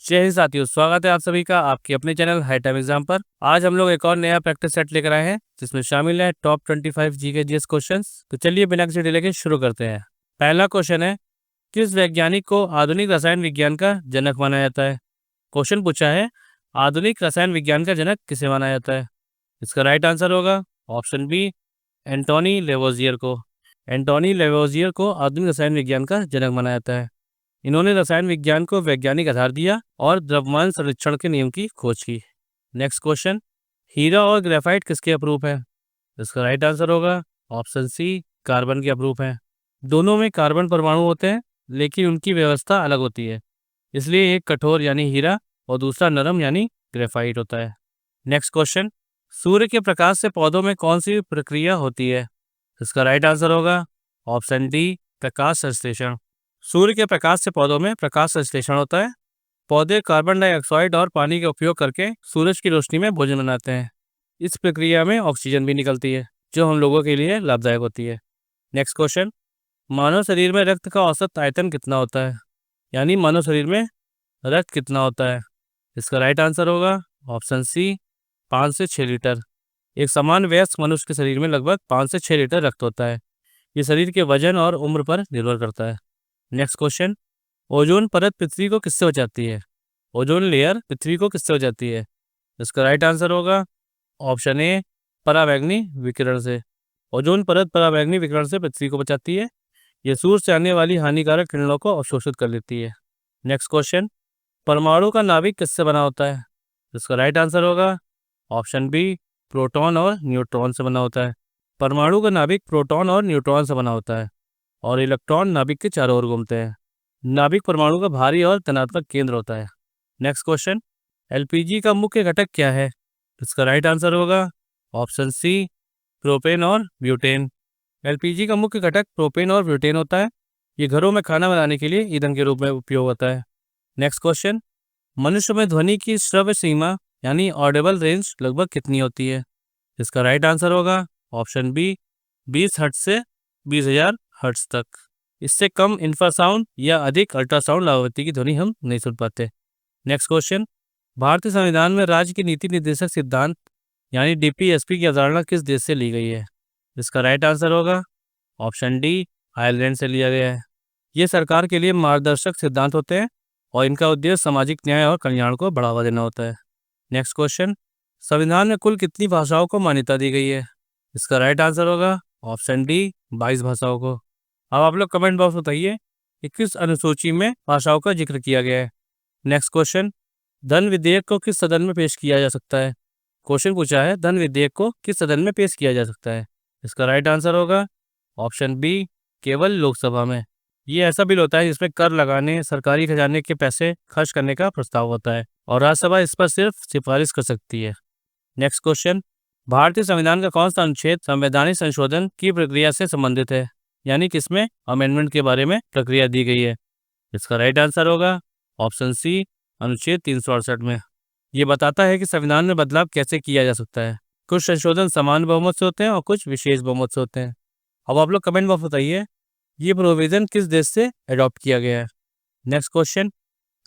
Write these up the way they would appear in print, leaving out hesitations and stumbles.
जय हिंद साथियों, स्वागत है आप सभी का आपके अपने चैनल हाई टाइम एग्जाम पर। आज हम लोग एक और नया प्रैक्टिस सेट लेकर आए हैं जिसमें शामिल है टॉप 25 जीके जीएस क्वेश्चंस। तो चलिए बिना किसी डिले के शुरू करते हैं। पहला क्वेश्चन है, किस वैज्ञानिक को आधुनिक रसायन विज्ञान का जनक माना जाता है। क्वेश्चन पूछा है, आधुनिक रसायन विज्ञान का जनक किसे माना जाता है। इसका राइट आंसर होगा ऑप्शन बी, एंटोनी लेवोजियर को। एंटोनी लेवोजियर को आधुनिक रसायन विज्ञान का जनक माना जाता है। इन्होंने रसायन विज्ञान को वैज्ञानिक आधार दिया और द्रव्यमान संरक्षण के नियम की खोज की। नेक्स्ट क्वेश्चन, हीरा और ग्रेफाइट किसके अपरूप है। इसका राइट आंसर होगा ऑप्शन सी, कार्बन के अपरूप है। दोनों में कार्बन परमाणु होते हैं लेकिन उनकी व्यवस्था अलग होती है, इसलिए एक कठोर यानी हीरा और दूसरा नरम यानी ग्रेफाइट होता है। नेक्स्ट क्वेश्चन, सूर्य के प्रकाश से पौधों में कौन सी प्रक्रिया होती है। इसका राइट आंसर होगा ऑप्शन डी, प्रकाश संश्लेषण। सूर्य के प्रकाश से पौधों में प्रकाश संश्लेषण होता है। पौधे कार्बन डाइऑक्साइड और पानी का उपयोग करके सूरज की रोशनी में भोजन बनाते हैं। इस प्रक्रिया में ऑक्सीजन भी निकलती है जो हम लोगों के लिए लाभदायक होती है। नेक्स्ट क्वेश्चन, मानव शरीर में रक्त का औसत आयतन कितना होता है, यानी मानव शरीर में रक्त कितना होता है। इसका राइट आंसर होगा ऑप्शन सी, 5 से 6 लीटर। एक समान वयस्क मनुष्य के शरीर में लगभग 5 से 6 लीटर रक्त होता है। ये शरीर के वजन और उम्र पर निर्भर करता है। नेक्स्ट क्वेश्चन, ओजोन परत पृथ्वी को किससे बचाती है। ओजोन लेयर पृथ्वी को किससे बचाती है। इसका राइट आंसर होगा ऑप्शन ए, पराबैंगनी विकिरण से। ओजोन परत पराबैंगनी विकिरण से पृथ्वी को बचाती है। यह सूर्य से आने वाली हानिकारक किरणों को अवशोषित कर लेती है। नेक्स्ट क्वेश्चन, परमाणु का नाभिक किससे बना होता है। इसका राइट आंसर होगा ऑप्शन बी, प्रोटॉन और न्यूट्रॉन से बना होता है। परमाणु का नाभिक प्रोटॉन और न्यूट्रॉन से बना होता है और इलेक्ट्रॉन नाभिक के चारों ओर घूमते हैं। नाभिक परमाणु का भारी और धनात्मक केंद्र होता है। नेक्स्ट क्वेश्चन, एलपीजी का मुख्य घटक क्या है। इसका राइट आंसर होगा ऑप्शन सी, प्रोपेन और ब्यूटेन। एलपीजी का मुख्य घटक प्रोपेन और ब्यूटेन होता है। ये घरों में खाना बनाने के लिए ईंधन के रूप में उपयोग होता है। नेक्स्ट क्वेश्चन, मनुष्य में ध्वनि की श्रव्य सीमा यानी ऑडिबल रेंज लगभग कितनी होती है। इसका राइट आंसर होगा ऑप्शन बी, 20 हर्ट्ज से 20,000 हर्ट्ज तक। इससे कम इंफ्रासाउंड या अधिक अल्ट्रासाउंड आवृत्ति की ध्वनि हम नहीं सुन पाते। नेक्स्ट क्वेश्चन, भारतीय संविधान में राज्य की नीति निर्देशक सिद्धांत यानी डीपीएसपी की अवधारणा किस देश से ली गई है। इसका राइट आंसर होगा ऑप्शन डी, आयरलैंड से लिया गया है। ये सरकार के लिए मार्गदर्शक सिद्धांत होते हैं और इनका उद्देश्य सामाजिक न्याय और कल्याण को बढ़ावा देना होता है। नेक्स्ट क्वेश्चन, संविधान में कुल कितनी भाषाओं को मान्यता दी गई है। इसका राइट आंसर होगा ऑप्शन डी, 22 भाषाओं को। अब आप लोग कमेंट बॉक्स बताइए कि किस अनुसूची में भाषाओं का जिक्र किया गया है। नेक्स्ट क्वेश्चन, धन विधेयक को किस सदन में पेश किया जा सकता है। क्वेश्चन पूछा है, धन विधेयक को किस सदन में पेश किया जा सकता है। इसका राइट आंसर होगा ऑप्शन बी, केवल लोकसभा में। ये ऐसा बिल होता है जिसमें कर लगाने, सरकारी खजाने के पैसे खर्च करने का प्रस्ताव होता है और राज्यसभा इस पर सिर्फ सिफारिश कर सकती है। नेक्स्ट क्वेश्चन, भारतीय संविधान का कौन सा अनुच्छेद संवैधानिक संशोधन की प्रक्रिया से संबंधित है, यानी किसमें अमेंडमेंट के बारे में प्रक्रिया दी गई है। इसका राइट आंसर होगा ऑप्शन सी, अनुच्छेद 368 में। ये बताता है कि संविधान में बदलाव कैसे किया जा सकता है। कुछ संशोधन समान बहुमत से होते हैं और कुछ विशेष बहुमत से होते हैं। अब आप लोग कमेंट बॉक्स बताइए ये प्रोविजन किस देश से अडॉप्ट किया गया है। नेक्स्ट क्वेश्चन,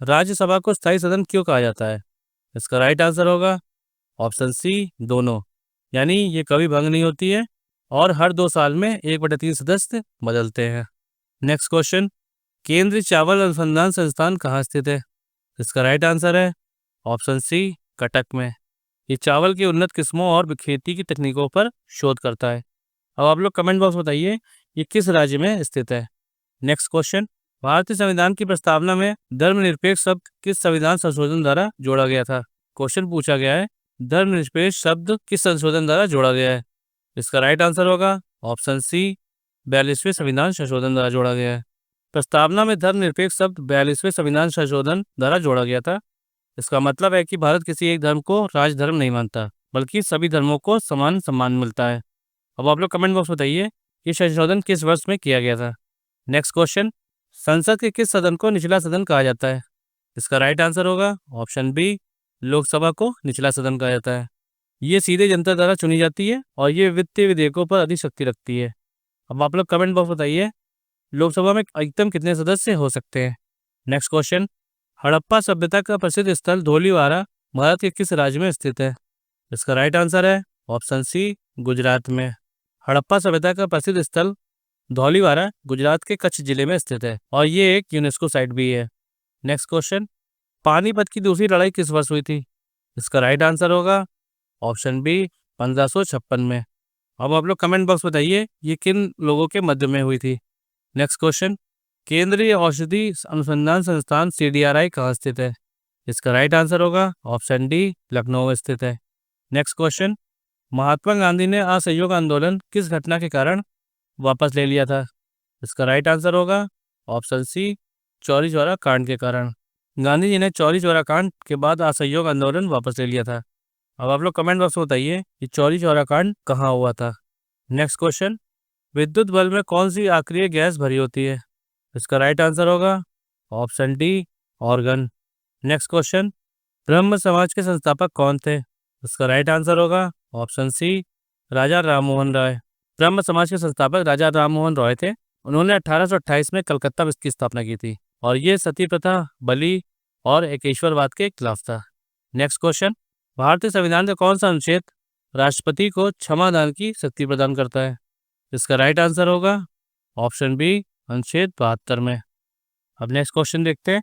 राज्यसभा को स्थायी सदन क्यों कहा जाता है। इसका राइट आंसर होगा ऑप्शन सी, दोनों, यानी ये कभी भंग नहीं होती है और हर 2 साल में 1/3 सदस्य बदलते हैं। नेक्स्ट क्वेश्चन, केंद्रीय चावल अनुसंधान संस्थान कहाँ स्थित है। इसका राइट आंसर है ऑप्शन सी, कटक में। ये चावल की उन्नत किस्मों और खेती की तकनीकों पर शोध करता है। अब आप लोग कमेंट बॉक्स बताइए ये किस राज्य में स्थित है। नेक्स्ट क्वेश्चन, भारतीय संविधान की प्रस्तावना में धर्मनिरपेक्ष शब्द किस संविधान संशोधन द्वारा जोड़ा गया था। क्वेश्चन पूछा गया है, धर्मनिरपेक्ष शब्द किस संशोधन द्वारा जोड़ा गया है। इसका राइट आंसर होगा ऑप्शन सी, 42वें संविधान संशोधन द्वारा जोड़ा गया है। प्रस्तावना में धर्मनिरपेक्ष शब्द 42वें संविधान संशोधन द्वारा जोड़ा गया था। इसका मतलब है कि भारत किसी एक धर्म को राजधर्म नहीं मानता, बल्कि सभी धर्मों को समान सम्मान मिलता है। अब आप लोग कमेंट बॉक्स बताइए ये संशोधन किस वर्ष में किया गया था। नेक्स्ट क्वेश्चन, संसद के किस सदन को निचला सदन कहा जाता है। इसका राइट आंसर होगा ऑप्शन बी, लोकसभा को निचला सदन कहा जाता है। ये सीधे जनता द्वारा चुनी जाती है और ये वित्तीय विधेयकों पर अधिक शक्ति रखती है। अब आप लोग कमेंट बॉक्स बताइए लोकसभा में अधिकतम कितने सदस्य हो सकते हैं। नेक्स्ट क्वेश्चन, हड़प्पा सभ्यता का प्रसिद्ध स्थल धौलीवारा भारत के किस राज्य में स्थित है? इसका राइट आंसर है ऑप्शन सी, गुजरात में। हड़प्पा सभ्यता का प्रसिद्ध स्थल धौलीवारा गुजरात के कच्छ जिले में स्थित है और ये एक यूनेस्को साइट भी है। नेक्स्ट क्वेश्चन, पानीपत की दूसरी लड़ाई किस वर्ष हुई थी? इसका राइट आंसर होगा ऑप्शन बी, 1556 में। अब आप लोग कमेंट बॉक्स बताइए ये किन लोगों के मध्य में हुई थी। नेक्स्ट क्वेश्चन, केंद्रीय औषधि अनुसंधान संस्थान CDRI कहाँ स्थित है? इसका राइट आंसर होगा ऑप्शन डी, लखनऊ में स्थित है। नेक्स्ट क्वेश्चन, महात्मा गांधी ने असहयोग आंदोलन किस घटना के कारण वापस ले लिया था? इसका राइट आंसर होगा ऑप्शन सी, चौरी चौरा कांड के कारण। गांधी जी ने चौरी चौरा कांड के बाद असहयोग आंदोलन वापस ले लिया था। अब आप लोग कमेंट बॉक्स में बताइए कि चौरी चौरा कांड कहाँ हुआ था। नेक्स्ट क्वेश्चन, विद्युत बल्ब में कौन सी अक्रिय गैस भरी होती है? इसका राइट आंसर होगा option D, organ. Next question, ब्रह्म समाज के संस्थापक कौन थे? इसका राइट आंसर होगा ऑप्शन सी, राजा राममोहन राय। ब्रह्म समाज के संस्थापक राजा राममोहन रॉय थे। उन्होंने 1828 में कलकत्ता में इसकी स्थापना की थी और ये सती प्रथा, बलि और एकेश्वरवाद के खिलाफ था। नेक्स्ट क्वेश्चन, भारतीय संविधान का कौन सा अनुच्छेद राष्ट्रपति को क्षमादान की शक्ति प्रदान करता है? इसका राइट आंसर होगा ऑप्शन बी, अनुच्छेद 72 में। अब नेक्स्ट क्वेश्चन देखते हैं,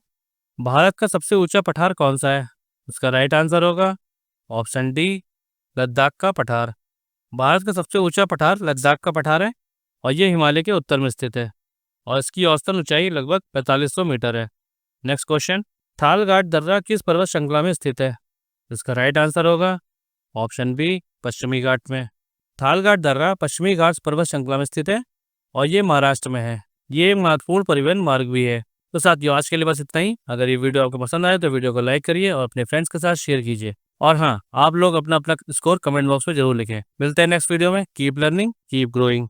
भारत का सबसे ऊंचा पठार कौन सा है? इसका राइट आंसर होगा ऑप्शन डी, लद्दाख का पठार। भारत का सबसे ऊंचा पठार लद्दाख का पठार है और ये हिमालय के उत्तर में स्थित है और इसकी औसतन ऊंचाई लगभग 4500 मीटर है। नेक्स्ट क्वेश्चन, थालघाट दर्रा किस पर्वत श्रृंखला में स्थित है? इसका राइट आंसर होगा ऑप्शन बी, पश्चिमी घाट में। थालघाट दर्रा पश्चिमी घाट पर्वत श्रृंखला में स्थित है और ये महाराष्ट्र में है। ये एक महत्वपूर्ण परिवहन मार्ग भी है। तो साथियों, आज के लिए बस इतना ही। अगर ये वीडियो आपको पसंद आए तो वीडियो को लाइक करिए और अपने फ्रेंड्स के साथ शेयर कीजिए। और हाँ, आप लोग अपना अपना स्कोर कमेंट बॉक्स में जरूर लिखें। मिलते हैं नेक्स्ट वीडियो में। Keep learning, keep growing.